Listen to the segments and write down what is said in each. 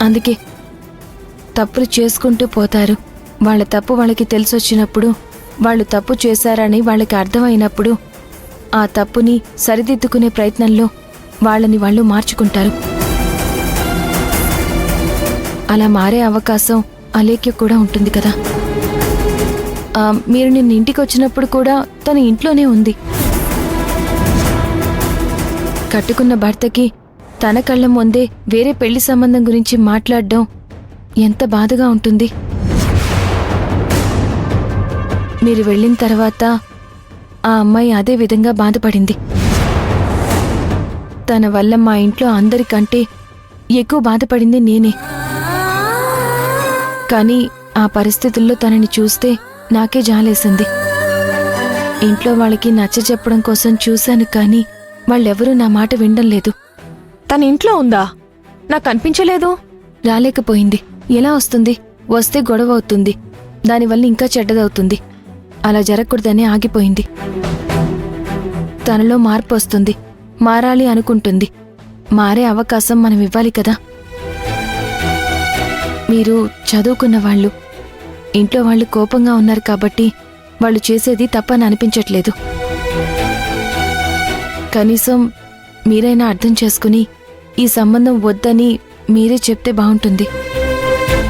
అందుకే తప్పులు చేసుకుంటూ పోతారు. వాళ్ళ తప్పు వాళ్ళకి తెలిసొచ్చినప్పుడు, వాళ్ళు తప్పు చేశారని వాళ్ళకి అర్థమైనప్పుడు ఆ తప్పుని సరిదిద్దుకునే ప్రయత్నంలో వాళ్ళని వాళ్ళు మార్చుకుంటారు. అలా మారే అవకాశం అలేఖ్య కూడా ఉంటుంది కదా. మీరు నిన్న ఇంటికి వచ్చినప్పుడు కూడా తన ఇంట్లోనే ఉంది. కట్టుకున్న భర్తకి తన కళ్ళ ముందే వేరే పెళ్లి సంబంధం గురించి మాట్లాడడం ఎంత బాధగా ఉంటుంది. మీరు వెళ్ళిన తర్వాత ఆ అమ్మాయి అదే విధంగా బాధపడింది. తన వల్ల మా ఇంట్లో అందరికంటే ఎక్కువ బాధపడింది నేనే. కానీ ఆ పరిస్థితుల్లో తనని చూస్తే నాకే జాలేసింది. ఇంట్లో వాళ్ళకి నచ్చజెప్పడం కోసం చూశాను, కానీ వాళ్ళెవరూ నా మాట వినడం లేదు. తన ఇంట్లో ఉందా? నాకు కనిపించలేదు. రాలేకపోయింది. ఎలా వస్తుంది? వస్తే గొడవ అవుతుంది, దానివల్ల ఇంకా చెడ్డదవుతుంది. అలా జరగకూడదని ఆగిపోయింది. తనలో మార్పు వస్తుంది, మారాలి అనుకుంటుంది. మారే అవకాశం మనం ఇవ్వాలి కదా. మీరు చదువుకున్న వాళ్ళు, ఇంట్లో వాళ్ళు కోపంగా ఉన్నారు కాబట్టి వాళ్ళు చేసేది తప్పని అనిపించట్లేదు. కనీసం మీరైనా అర్థం చేసుకుని ఈ సంబంధం వద్దని మీరే చెప్తే బాగుంటుంది.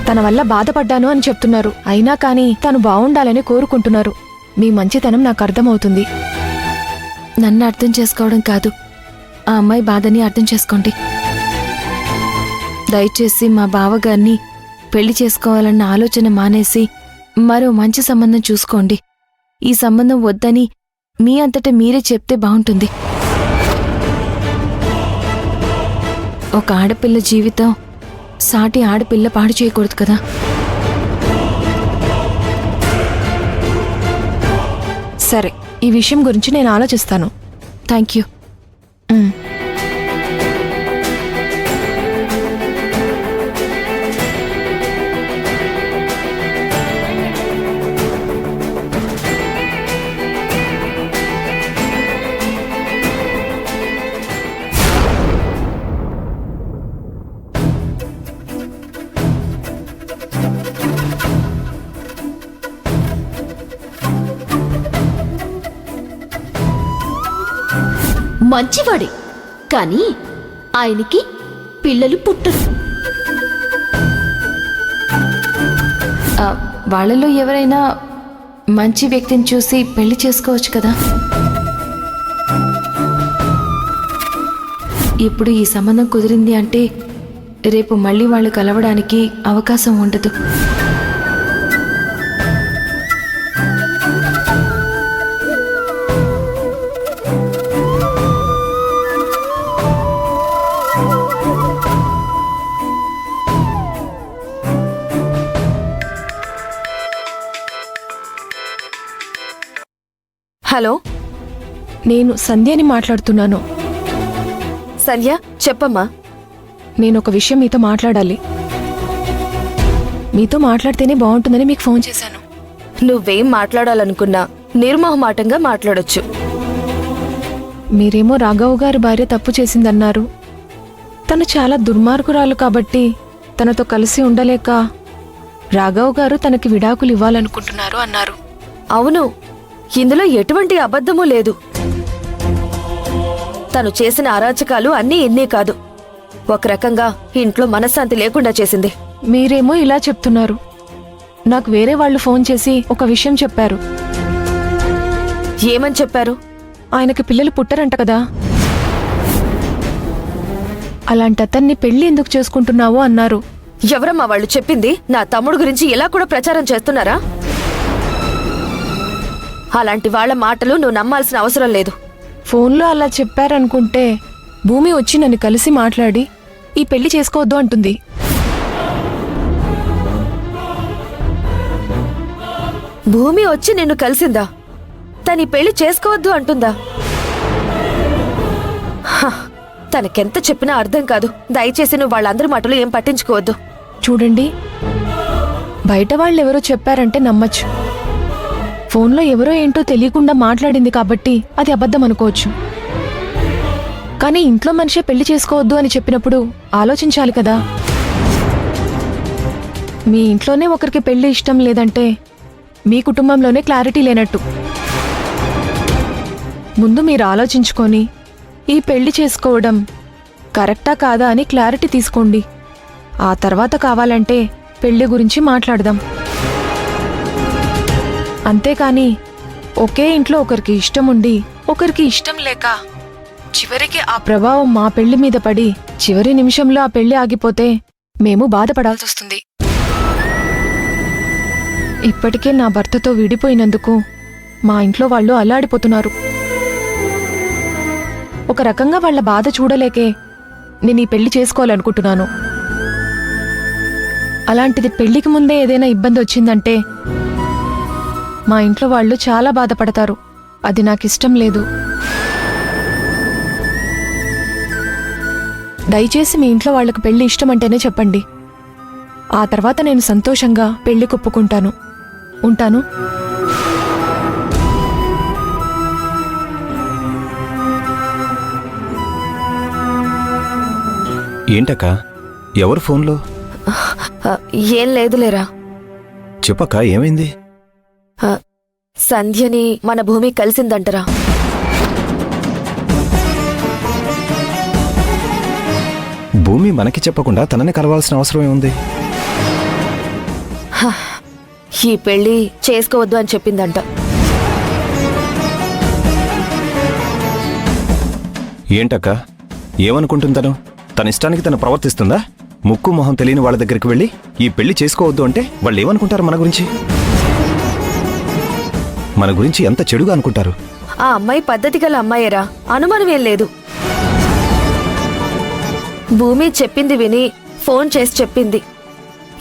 తన వల్ల బాధపడ్డాను అని చెప్తున్నారు, అయినా కానీ తను బావుండాలని కోరుకుంటున్నారు. మీ మంచితనం నాకు అర్థమవుతుంది. నన్ను అర్థం చేసుకోవడం కాదు, ఆ అమ్మాయి బాధని అర్థం చేసుకోండి. దయచేసి మా బావగారిని పెళ్లి చేసుకోవాలన్న ఆలోచన మానేసి మరో మంచి సంబంధం చూసుకోండి. ఈ సంబంధం వద్దని మీ అంతటా మీరే చెప్తే బాగుంటుంది. ఒక ఆడపిల్ల జీవితం సాటి ఆడపిల్ల పాడు చేయకూడదు కదా. సరే, ఈ విషయం గురించి నేను ఆలోచిస్తాను. Thank you. మంచివాడే, కానీ ఆయనకి పిల్లలు పుట్టరు. వాళ్ళలో ఎవరైనా మంచి వ్యక్తిని చూసి పెళ్లి చేసుకోవచ్చు కదా. ఇప్పుడు ఈ సంబంధం కుదిరింది అంటే రేపు మళ్ళీ వాళ్ళు కలవడానికి అవకాశం ఉండదు. హలో, నేను సంధ్యని మాట్లాడుతున్నాను. సంధ్య, చెప్పమ్మా. నేనొక విషయం మీతో మాట్లాడాలి. మీతో మాట్లాడితేనే బాగుంటుందని మీకు ఫోన్ చేశాను. నువ్వేం మాట్లాడాలనుకున్నా నిర్మోహమాటంగా మాట్లాడొచ్చు. మీరేమో రాఘవ్ గారి భార్య తప్పు చేసిందన్నారు. తను చాలా దుర్మార్గురాలు కాబట్టి తనతో కలిసి ఉండలేక రాఘవ్ గారు తనకి విడాకులు ఇవ్వాలనుకుంటున్నారు అన్నారు. అవును, ఇందులో ఎటువంటి అబద్ధమూ లేదు. తను చేసిన అరాచకాలు అన్నీ ఇన్నీ కాదు, ఒక రకంగా ఇంట్లో మనశ్శాంతి లేకుండా చేసింది. మీరేమో ఇలా చెప్తున్నారు. నాకు వేరే వాళ్ళు ఫోన్ చేసి ఒక విషయం చెప్పారు. ఏమని చెప్పారు? ఆయనకి పిల్లలు పుట్టరంట కదా. అలాంటి అతన్ని పెళ్లి ఎందుకు చేసుకుంటున్నావు అన్నారు. ఎవరమ్మా వాళ్ళు చెప్పింది? నా తమ్ముడు గురించి ఇలా కూడా ప్రచారం చేస్తున్నారా? అలాంటి వాళ్ల మాటలు నువ్వు నమ్మాల్సిన అవసరం లేదు. ఫోన్లో అలా చెప్పారనుకుంటే భూమి వచ్చి నన్ను కలిసి మాట్లాడి ఈ పెళ్లి చేసుకోవద్దు అంటుంది. భూమి వచ్చి నిన్ను కలిసిందా? తని పెళ్లి చేసుకోవద్దు అంటుందా? తనకెంత చెప్పినా అర్థం కాదు. దయచేసి నువ్వు వాళ్ళందరి మాటలు ఏం పట్టించుకోవద్దు. చూడండి, బయట వాళ్ళెవరో చెప్పారంటే నమ్మచ్చు. ఫోన్లో ఎవరో ఏంటో తెలియకుండా మాట్లాడింది కాబట్టి అది అబద్ధం అనుకోవచ్చు. కానీ ఇంట్లో మనిషే పెళ్లి చేసుకోవద్దు అని చెప్పినప్పుడు ఆలోచించాలి కదా. మీ ఇంట్లోనే ఒకరికి పెళ్లి ఇష్టం లేదంటే మీ కుటుంబంలోనే క్లారిటీ లేనట్టు. ముందు మీరు ఆలోచించుకొని ఈ పెళ్లి చేసుకోవడం కరెక్టా కాదా అని క్లారిటీ తీసుకోండి. ఆ తర్వాత కావాలంటే పెళ్లి గురించి మాట్లాడదాం. అంతేకాని ఒకే ఇంట్లో ఒకరికి ఇష్టం ఉండి ఒకరికి ఇష్టం లేక చివరికి ఆ ప్రభావం మా పెళ్లి మీద పడి చివరి నిమిషంలో ఆ పెళ్లి ఆగిపోతే మేము బాధపడాల్సి వస్తుంది. ఇప్పటికే నా భర్తతో విడిపోయినందుకు మా ఇంట్లో వాళ్ళు అల్లాడిపోతున్నారు. ఒక రకంగా వాళ్ళ బాధ చూడలేకే నేను ఈ పెళ్లి చేసుకోవాలనుకుంటున్నాను. అలాంటిది పెళ్లికి ముందే ఏదైనా ఇబ్బంది వచ్చిందంటే మా ఇంట్లో వాళ్ళు చాలా బాధపడతారు. అది నాకిష్టం లేదు. దయచేసి మీ ఇంట్లో వాళ్ళకి పెళ్లి ఇష్టమంటేనే చెప్పండి. ఆ తర్వాత నేను సంతోషంగా పెళ్లి కొప్పుకుంటాను. ఉంటాను. ఏంటక్క, ఎవరు ఫోన్లో? ఏం లేదులేరా. చెప్పక్క, ఏమైంది? సంధ్యని మన భూమి కలిసిందంటరా. భూమి మనకి చెప్పకుండా తనని కలవాల్సిన అవసరం ఏముంది? ఈ పెళ్లి చేసుకోవద్దు అని చెప్పిందంట. ఏంటక్క, ఏమనుకుంటుందను? తన ఇష్టానికి తను ప్రవర్తిస్తుందా? ముక్కు మొహం తెలియని వాళ్ళ దగ్గరికి వెళ్ళి ఈ పెళ్లి చేసుకోవద్దు అంటే వాళ్ళు ఏమనుకుంటారు మన గురించి? మన గురించి ఎంత చెడుగా అనుకుంటారు? ఆ అమ్మాయి పద్ధతి గల అమ్మాయేరా, అనుమానమేం లేదు. భూమి చెప్పింది విని ఫోన్ చేసి చెప్పింది,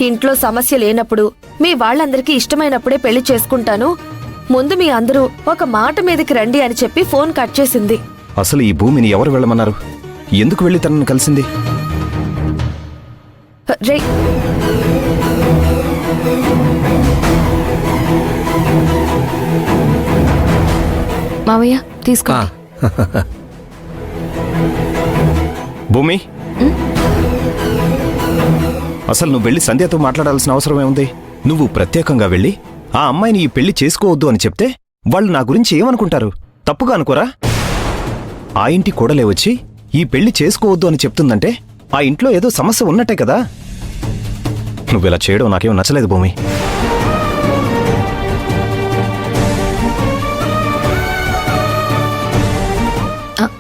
ఇంట్లో సమస్య లేనప్పుడు మీ వాళ్ళందరికీ ఇష్టమైనప్పుడే పెళ్లి చేసుకుంటాను, ముందు మీ అందరూ ఒక మాట మీదకి రండి అని చెప్పి ఫోన్ కట్ చేసింది. అసలు ఈ భూమిని ఎవరు వెళ్ళమన్నారు? ఎందుకు వెళ్ళి తనని కలిసింది? రే, మావయ్య తీసుకో. భూమి, అసలు నువ్వు వెళ్ళి సంధ్యతో మాట్లాడాల్సిన అవసరం ఏముంది? నువ్వు ప్రత్యేకంగా వెళ్ళి ఆ అమ్మాయిని ఈ పెళ్లి చేసుకోవద్దు అని చెప్తే వాళ్ళు నా గురించి ఏమనుకుంటారు? తప్పుగా అనుకోరా? ఆ ఇంటి కోడలే వచ్చి ఈ పెళ్లి చేసుకోవద్దు అని చెప్తుందంటే ఆ ఇంట్లో ఏదో సమస్య ఉన్నట్టే కదా. నువ్విలా చేయడం నాకేం నచ్చలేదు భూమి.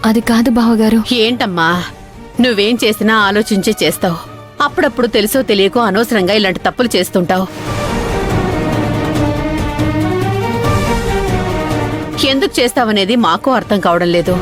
అది కాదు బావగారు. ఏంటమ్మా, నువ్వేం చేసినా ఆలోచించే చేస్తావు. అప్పుడప్పుడు తెలుసో తెలియకో అనవసరంగా ఇలాంటి తప్పులు చేస్తుంటావు. ఎందుకు చేస్తావనేది మాకు అర్థం కావడం లేదు.